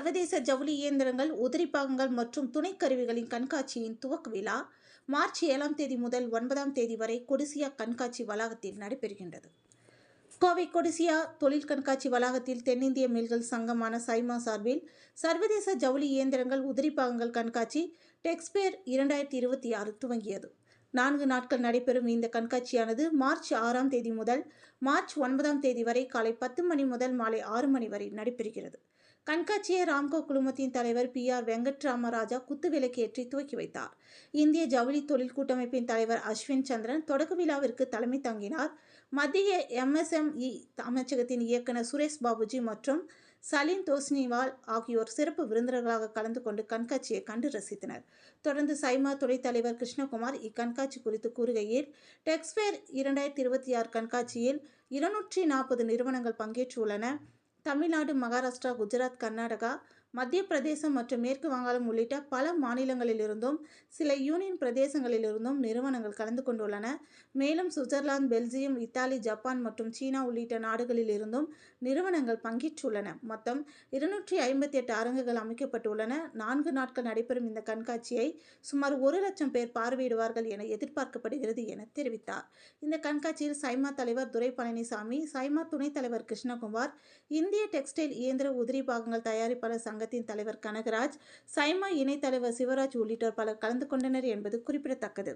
சர்வதேச ஜவுளி இயந்திரங்கள், உதிரி பாகங்கள் மற்றும் துணைக்கருவிகளின் கண்காட்சியின் துவக்க விழா மார்ச் 7ஆம் தேதி முதல் 9ஆம் தேதி வரை கொடிசியா கண்காட்சி வளாகத்தில் நடைபெறுகின்றது. கோவை கொடிசியா தொழில் கண்காட்சி வளாகத்தில் தென்னிந்திய மில்கள் சங்கமான சைமா சார்பில் சர்வதேச ஜவுளி இயந்திரங்கள், உதிரி பாகங்கள் கண்காட்சி டெக்ஸ்பேர் 2026 துவங்கியது. 4 நாட்கள் நடைபெறும் இந்த கண்காட்சியானது மார்ச் 6ஆம் தேதி முதல் மார்ச் 9ஆம் தேதி வரை காலை 10 மணி முதல் மாலை 6 மணி வரை நடைபெறுகிறது. கண்காட்சியை ராம்கோ குழுமத்தின் தலைவர் PR வெங்கட்ராமராஜா குத்துவிளக்கு ஏற்றி துவக்கி வைத்தார். இந்திய ஜவுளி தொழில் கூட்டமைப்பின் தலைவர் அஸ்வின் சந்திரன் தொடக்க விழாவிற்கு தலைமை தாங்கினார். மத்திய MSME அமைச்சகத்தின் இயக்குநர் சுரேஷ் பாபுஜி மற்றும் சலீம் தோஸ்னிவால் ஆகியோர் சிறப்பு விருந்தினர்களாக கலந்து கொண்டு கண்காட்சியை கண்டு ரசித்தனர். தொடர்ந்து சைமா துணைத் தலைவர் கிருஷ்ணகுமார் இக்கண்காட்சி குறித்து கூறுகையில், டெக்ஸ்பேர் 2026 கண்காட்சியில் 240 நிறுவனங்கள் பங்கேற்றுள்ளன. தமிழ்நாடு, மகாராஷ்டிரா, குஜராத், கர்நாடகா, மத்திய பிரதேசம் மற்றும் மேற்கு வங்காளம் உள்ளிட்ட பல மாநிலங்களிலிருந்தும் சில யூனியன் பிரதேசங்களிலிருந்தும் நிறுவனங்கள் கலந்து கொண்டுள்ளன. மேலும் சுவிட்சர்லாந்து, பெல்ஜியம், இத்தாலி, ஜப்பான் மற்றும் சீனா உள்ளிட்ட நாடுகளிலிருந்தும் நிறுவனங்கள் பங்கேற்றுள்ளன. மொத்தம் 258 அரங்குகள் அமைக்கப்பட்டுள்ளன. 4 நாட்கள் நடைபெறும் இந்த கண்காட்சியை சுமார் 1 லட்சம் பேர் பார்வையிடுவார்கள் என எதிர்பார்க்கப்படுகிறது என தெரிவித்தார். இந்த கண்காட்சியில் சைமா தலைவர் துரை பழனிசாமி, சைமா துணைத் தலைவர் கிருஷ்ணகுமார், இந்திய டெக்ஸ்டைல் இயந்திர உதிரி பாகங்கள் தயாரிப்பாளர் சங்கத்தின் தலைவர் கனகராஜ், சைமா இணைத் தலைவர் சிவராஜ் உள்ளிட்டோர் பலர் கலந்து கொண்டனர் என்பது குறிப்பிடத்தக்கது.